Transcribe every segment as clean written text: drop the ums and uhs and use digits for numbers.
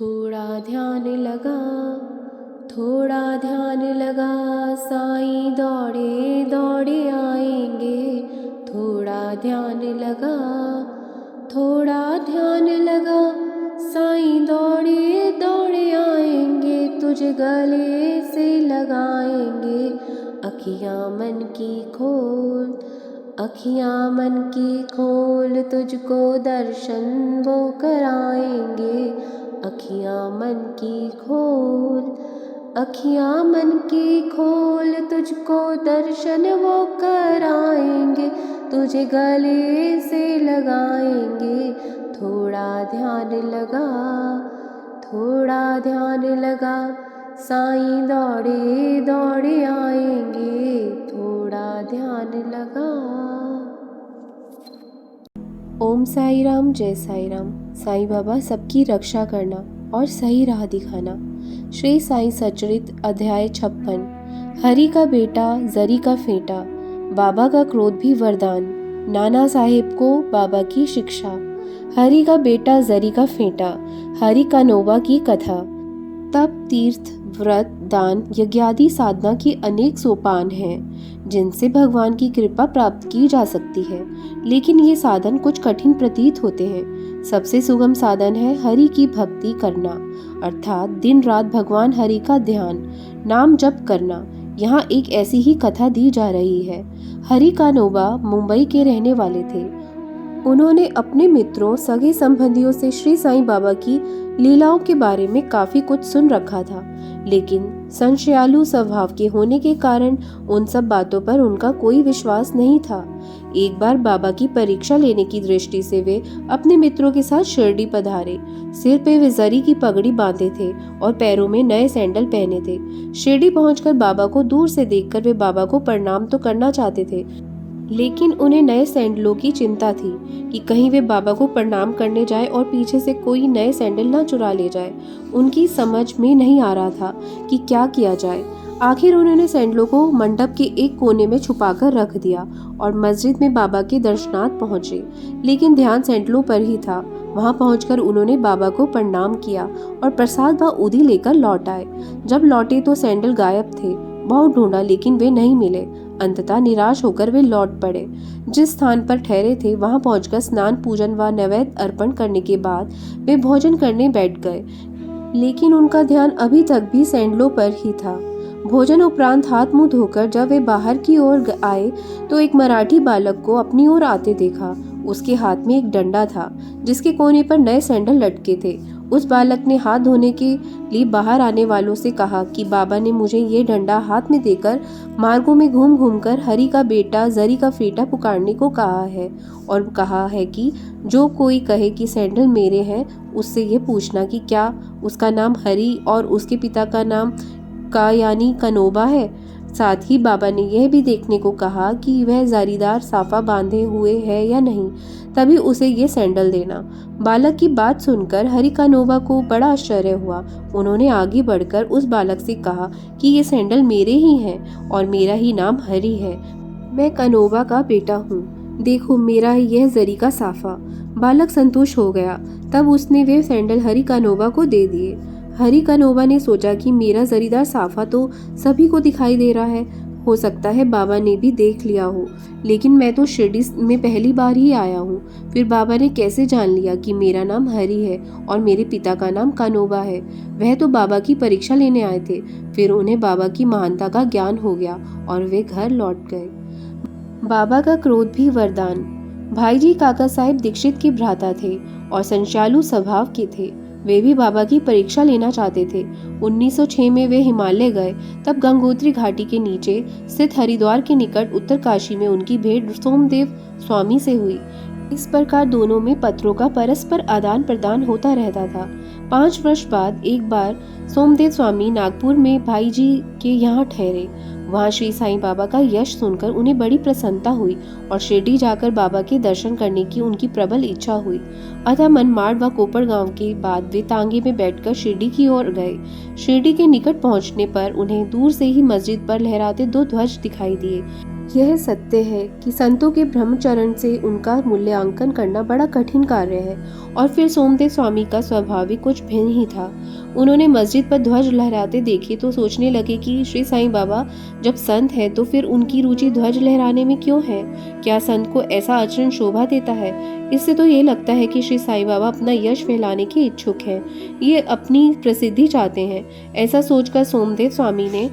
थोड़ा ध्यान लगा, थोड़ा ध्यान लगा, साईं दौड़े दौड़े आएंगे। थोड़ा ध्यान लगा, थोड़ा ध्यान लगा, साईं दौड़े दौड़े आएंगे। तुझे गले से लगाएंगे, अखियाँ मन की खोल, अखियाँ मन की खोल, तुझको दर्शन वो कराएंगे। अखियाँ मन की खोल, अखियाँ मन की खोल, तुझको दर्शन वो कराएंगे। तुझे गले से लगाएंगे, थोड़ा ध्यान लगा, थोड़ा ध्यान लगा, साईं दौड़े दौड़े आएंगे। थोड़ा ध्यान लगा। ओम साई राम, जय साई राम। साईं बाबा सबकी रक्षा करना और सही राह दिखाना। श्री साईं सचरित अध्याय 56। हरि का बेटा जरी का फेंटा, बाबा का क्रोध भी वरदान। नाना साहेब को बाबा की शिक्षा। हरि का बेटा जरी का फेंटा, हरि का नोबा की कथा। तप, तीर्थ, व्रत, दान, यज्ञादि साधना की अनेक सोपान हैं जिनसे भगवान की कृपा प्राप्त की जा सकती है, लेकिन ये साधन कुछ कठिन प्रतीत होते हैं। सबसे सुगम साधन है हरि की भक्ति करना, अर्थात दिन रात भगवान हरि का ध्यान, नाम जप करना। यहाँ एक ऐसी ही कथा दी जा रही है। हरि का नोबा मुंबई के रहने वाले थे। उन्होंने अपने मित्रों, सगे संबंधियों से श्री साईं बाबा की लीलाओं के बारे में काफी कुछ सुन रखा था, लेकिन संशयालु स्वभाव के होने के कारण उन सब बातों पर उनका कोई विश्वास नहीं था। एक बार बाबा की परीक्षा लेने की दृष्टि से वे अपने मित्रों के साथ शिरडी पधारे। सिर पे वे जरी की पगड़ी बांधे थे और पैरों में नए सैंडल पहने थे। शिरडी पहुंचकर बाबा को दूर से देखकर वे बाबा को प्रणाम तो करना चाहते थे, लेकिन उन्हें नए सैंडलों की चिंता थी कि कहीं वे बाबा को प्रणाम करने जाए और पीछे से कोई नए सैंडल ना चुरा ले जाए। उनकी समझ में नहीं आ रहा था कि क्या किया जाए। आखिर उन्होंने सैंडलों को मंडप के एक कोने में छुपाकर रख दिया और मस्जिद में बाबा के दर्शनार्थ पहुंचे, लेकिन ध्यान सैंडलों पर ही था। वहां पहुंचकर उन्होंने बाबा को प्रणाम किया और प्रसाद व उदी लेकर लौट आए। जब लौटे तो सैंडल गायब थे। बहुत ढूंढा लेकिन वे नहीं मिले। अंततः निराश होकर वे लौट पड़े। जिस स्थान पर ठहरे थे वहां पहुंचकर स्नान, पूजन व नैवेद्य अर्पण करने के बाद वे भोजन करने बैठ गए, लेकिन उनका ध्यान अभी तक भी सैंडलों पर ही था। भोजन उपरांत हाथ मुंह धोकर जब वे बाहर की ओर आए तो एक मराठी बालक को अपनी ओर आते देखा। उसके हाथ में एक डंडा था जिसके कोने पर नए सैंडल लटके थे। उस बालक ने हाथ धोने के लिए बाहर आने वालों से कहा कि बाबा ने मुझे ये डंडा हाथ में देकर मार्गों में घूम घूमकर हरि का बेटा जरी का फेंटा पुकारने को कहा है, और कहा है कि जो कोई कहे कि सैंडल मेरे हैं उससे ये पूछना कि क्या उसका नाम हरि और उसके पिता का नाम का यानी कनोबा है। साथ ही बाबा ने यह भी देखने को कहा कि वह जारीदार साफा बांधे हुए है या नहीं, तभी उसे ये सैंडल देना। बालक की बात सुनकर हरि कानोबा को बड़ा आश्चर्य हुआ। उन्होंने आगे बढ़कर उस बालक से कहा कि ये सैंडल मेरे ही हैं और मेरा ही नाम हरि है। मैं कानोबा का बेटा हूँ। देखो मेरा ही यह जरी का साफा। बालक संतुष्ट हो गया। तब उसने वे सैंडल हरि कानोबा को दे दिए। हरि कानोबा ने सोचा कि मेरा जरीदार साफा तो सभी को दिखाई दे रहा है, हो सकता है बाबा ने भी देख लिया हो, लेकिन मैं तो शिरडी में पहली बार ही आया हूँ। फिर बाबा ने कैसे जान लिया कि मेरा नाम हरि है और मेरे पिता का नाम कानोबा है? वह तो बाबा की परीक्षा लेने आए थे। फिर उन्हें बाबा की महानता का ज्ञान हो गया और वे घर लौट गए। बाबा का क्रोध भी वरदान। भाई जी काका साहेब दीक्षित के भ्राता थे और संचालु स्वभाव के थे। वे भी बाबा की परीक्षा लेना चाहते थे। 1906 में वे हिमालय गए। तब गंगोत्री घाटी के नीचे स्थित हरिद्वार के निकट उत्तरकाशी में उनकी भेंट सोमदेव स्वामी से हुई। इस प्रकार दोनों में पत्रों का परस्पर आदान प्रदान होता रहता था। 5 वर्ष बाद एक बार सोमदेव स्वामी नागपुर में भाई जी के यहाँ ठहरे। वहाँ श्री साईं बाबा का यश सुनकर उन्हें बड़ी प्रसन्नता हुई और शिरडी जाकर बाबा के दर्शन करने की उनकी प्रबल इच्छा हुई। अतः मनमाड़ व कोपड़ गांव के बाद वे तांगे में बैठकर शिरडी की ओर गए। शिरडी के निकट पहुंचने पर उन्हें दूर से ही मस्जिद पर लहराते 2 ध्वज दिखाई दिए। यह सत्य है कि संतों के ब्रह्मचरण से उनका मूल्यांकन करना बड़ा कठिन कार्य है। और फिर सोमदेव स्वामी का स्वभाव भी कुछ भिन्न ही था। उन्होंने मस्जिद पर ध्वज लहराते देखे तो सोचने लगे कि श्री साईं बाबा जब संत है तो फिर उनकी रुचि ध्वज लहराने में क्यों है? क्या संत को ऐसा आचरण शोभा देता है? इससे तो ये लगता है कि श्री साईं बाबा अपना यश फैलाने के इच्छुक हैं, ये अपनी प्रसिद्धि चाहते हैं। ऐसा सोचकर सोमदेव स्वामी ने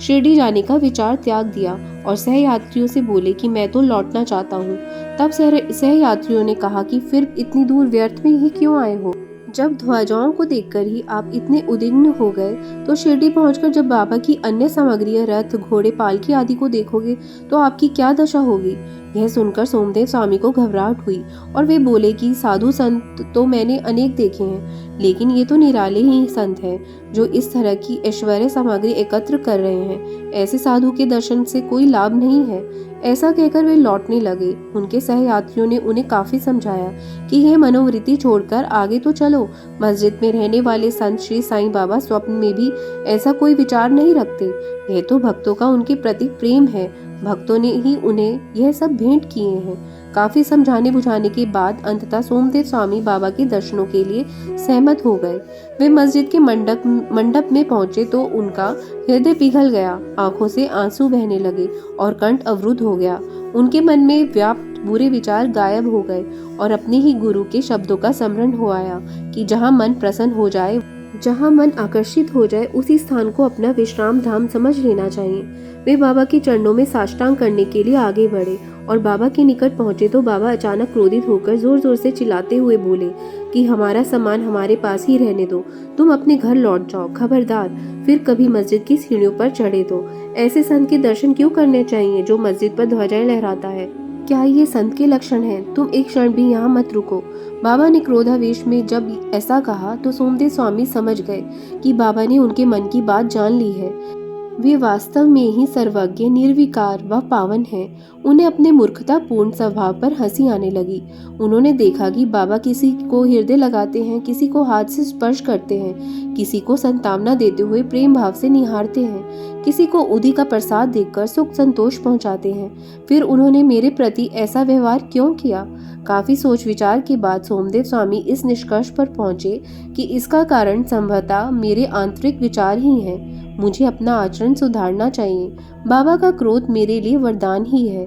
शिरडी जाने का विचार त्याग दिया और सहयात्रियों से बोले कि मैं तो लौटना चाहता हूँ। तब सहयात्रियों ने कहा कि फिर इतनी दूर व्यर्थ में ही क्यों आए हो? जब ध्वजाओं को देखकर ही आप इतने उद्विग्न हो गए तो शिरडी पहुंचकर जब बाबा की अन्य सामग्रियां रथ, घोड़े, पालकी आदि को देखोगे तो आपकी क्या दशा होगी? यह सुनकर सोमदेव स्वामी को घबराहट हुई और वे बोले कि साधु संत तो मैंने अनेक देखे हैं, लेकिन ये तो निराले ही संत हैं जो इस तरह की ऐश्वर्य सामग्री एकत्र कर रहे हैं। ऐसे साधु के दर्शन से कोई लाभ नहीं है। ऐसा कहकर वे लौटने लगे। उनके सहयात्रियों ने उन्हें काफी समझाया कि यह मनोवृत्ति छोड़कर आगे तो चलो। मस्जिद में रहने वाले संत श्री साईं बाबा स्वप्न में भी ऐसा कोई विचार नहीं रखते। यह तो भक्तों का उनके प्रति प्रेम है। भक्तों ने ही उन्हें यह सब भेंट किए हैं। काफी समझाने बुझाने के बाद अंततः सोमदेव स्वामी बाबा के दर्शनों के लिए सहमत हो गए। वे मस्जिद के मंडप में पहुंचे तो उनका हृदय पिघल गया, आंखों से आंसू बहने लगे और कंठ अवरुद्ध हो गया। उनके मन में व्याप्त बुरे विचार गायब हो गए और अपने ही गुरु के शब्दों का स्मरण हो आया कि जहाँ मन प्रसन्न हो जाए, जहाँ मन आकर्षित हो जाए, उसी स्थान को अपना विश्राम धाम समझ लेना चाहिए। वे बाबा के चरणों में साष्टांग करने के लिए आगे बढ़े और बाबा के निकट पहुंचे तो बाबा अचानक क्रोधित होकर जोर जोर से चिल्लाते हुए बोले कि हमारा सामान हमारे पास ही रहने दो, तुम अपने घर लौट जाओ, खबरदार फिर कभी मस्जिद की सीढ़ियों पर चढ़े तो। ऐसे संत के दर्शन क्यों करने चाहिए जो मस्जिद पर ध्वजाएं लहराता है? क्या ये संत के लक्षण हैं? तुम एक क्षण भी यहाँ मत रुको। बाबा ने क्रोधावेश में जब ऐसा कहा तो सोमदेव स्वामी समझ गए कि बाबा ने उनके मन की बात जान ली है। वे वास्तव में ही सर्वज्ञ, निर्विकार व पावन हैं। उन्हें अपने मूर्खतापूर्ण स्वभाव पर हंसी आने लगी। उन्होंने देखा कि बाबा किसी को हृदय लगाते हैं, किसी को हाथ से स्पर्श करते हैं, किसी को संतावना देते हुए प्रेम भाव से निहारते हैं, किसी को उदी का प्रसाद देकर सुख संतोष पहुंचाते हैं। फिर उन्होंने मेरे प्रति ऐसा व्यवहार क्यों किया? काफी सोच विचार के बाद सोमदेव स्वामी इस निष्कर्ष पर पहुंचे कि इसका कारण संभवतः मेरे आंतरिक विचार ही हैं। मुझे अपना आचरण सुधारना चाहिए। बाबा का क्रोध मेरे लिए वरदान ही है।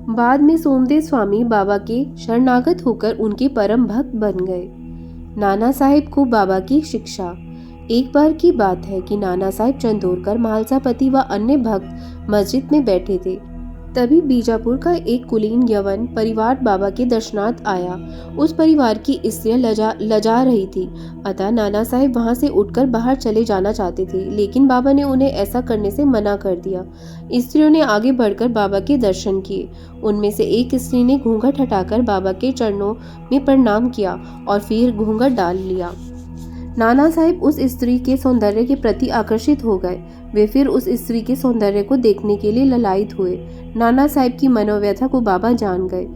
बाद में सोमदेव स्वामी बाबा के शरणागत होकर उनके परम भक्त बन गए। नाना साहिब को बाबा की शिक्षा। एक बार की बात है कि नाना साहिब चंदोरकर, महालसापति व अन्य भक्त मस्जिद में बैठे थे। तभी बीजापुर का एक कुलीन यवन परिवार बाबा के दर्शनार्थ आया। उस परिवार की स्त्रियां लजा रही थी, अतः नाना साहिब वहां से उठकर बाहर चले जाना चाहते थे, लेकिन बाबा ने उन्हें ऐसा करने से मना कर दिया। स्त्रियों ने आगे बढ़कर बाबा के दर्शन किए। उनमें से एक स्त्री ने घूंघट हटाकर बाबा के चरणों में प्रणाम किया और फिर घूंघट डाल लिया। नाना साहिब उस स्त्री के सौंदर्य के प्रति आकर्षित हो गए। वे फिर उस स्त्री के सौंदर्य को देखने के लिए ललायित हुए। नाना साहिब की मनोव्यथा को बाबा जान गए।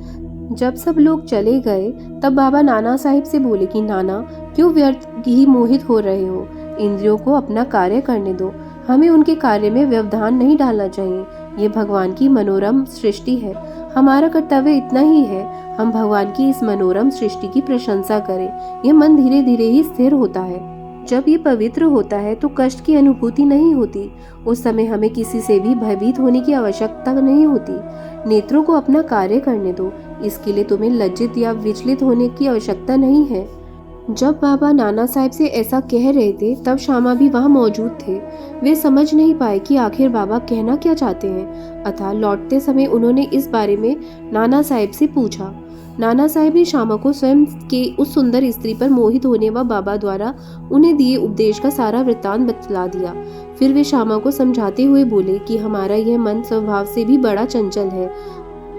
जब सब लोग चले गए तब बाबा नाना साहिब से बोले कि नाना, क्यों व्यर्थ ही मोहित हो रहे हो? इंद्रियों को अपना कार्य करने दो। हमें उनके कार्य में व्यवधान नहीं डालना चाहिए। ये भगवान की मनोरम सृष्टि है। हमारा कर्तव्य इतना ही है, हम भगवान की इस मनोरम सृष्टि की प्रशंसा करें। यह मन धीरे धीरे ही स्थिर होता है। जब ये पवित्र होता है तो कष्ट की अनुभूति नहीं होती। उस समय हमें किसी से भी भयभीत होने की आवश्यकता नहीं होती। नेत्रों को अपना कार्य करने दो। इसके लिए तुम्हें लज्जित या विचलित होने की आवश्यकता नहीं है। जब बाबा नाना साहिब से ऐसा कह रहे थे तब श्यामा भी वहाँ मौजूद थे। वे समझ नहीं पाए कि आखिर बाबा कहना क्या चाहते हैं, अतः लौटते समय उन्होंने इस बारे में नाना साहिब से पूछा। नाना साहिब ने श्यामा को स्वयं के उस सुंदर स्त्री पर मोहित होने व बाबा द्वारा उन्हें दिए उपदेश का सारा वृत्तांत बतला दिया। फिर वे श्यामा को समझाते हुए बोले कि हमारा यह मन स्वभाव से भी बड़ा चंचल है,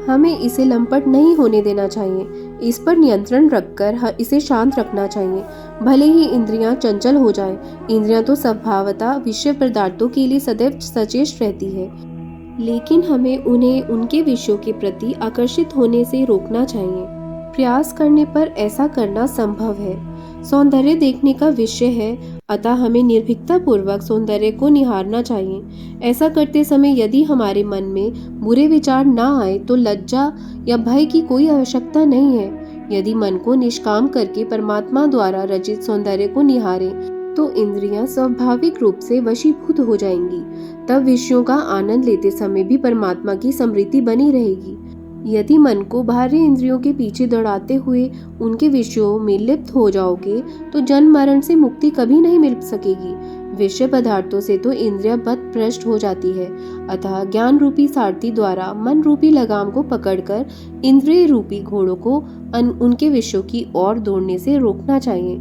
हमें इसे लंपट नहीं होने देना चाहिए। इस पर नियंत्रण रखकर इसे शांत रखना चाहिए। भले ही इंद्रियां चंचल हो जाएं, इंद्रियां तो स्वभावतः विषय पदार्थों के लिए सदैव सचेत रहती है, लेकिन हमें उन्हें उनके विषयों के प्रति आकर्षित होने से रोकना चाहिए। प्रयास करने पर ऐसा करना संभव है। सौंदर्य देखने का विषय है, अतः हमें निर्भीकता पूर्वक सौंदर्य को निहारना चाहिए। ऐसा करते समय यदि हमारे मन में बुरे विचार ना आए तो लज्जा या भय की कोई आवश्यकता नहीं है। यदि मन को निष्काम करके परमात्मा द्वारा रचित सौंदर्य को निहारें तो इंद्रियां स्वाभाविक रूप से वशीभूत हो जाएंगी। तब विषयों का आनंद लेते समय भी परमात्मा की स्मृति बनी रहेगी। यदि मन को बाहरी इंद्रियों के पीछे दौड़ाते हुए उनके विषयों में लिप्त हो जाओगे तो जन्म मरण से मुक्ति कभी नहीं मिल सकेगी। विषय पदार्थों से तो इंद्रिया पथ भ्रष्ट हो जाती है, अतः ज्ञान रूपी सारथी द्वारा मन रूपी लगाम को पकड़कर इंद्रिय रूपी घोड़ों को उनके विषयों की ओर दौड़ने से रोकना चाहिए।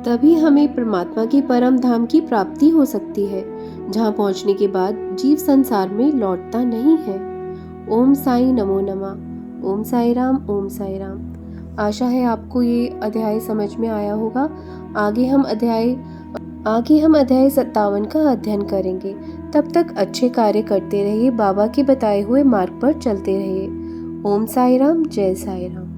तभी हमें परमात्मा के परम धाम की प्राप्ति हो सकती है, जहाँ पहुँचने के बाद जीव संसार में लौटता नहीं है। ओम साई नमो नमः। ओम साई राम, ओम साई राम। आशा है आपको ये अध्याय समझ में आया होगा। आगे हम अध्याय 57 का अध्ययन करेंगे। तब तक अच्छे कार्य करते रहिए, बाबा के बताए हुए मार्ग पर चलते रहिए। ओम साई राम, जय साई राम।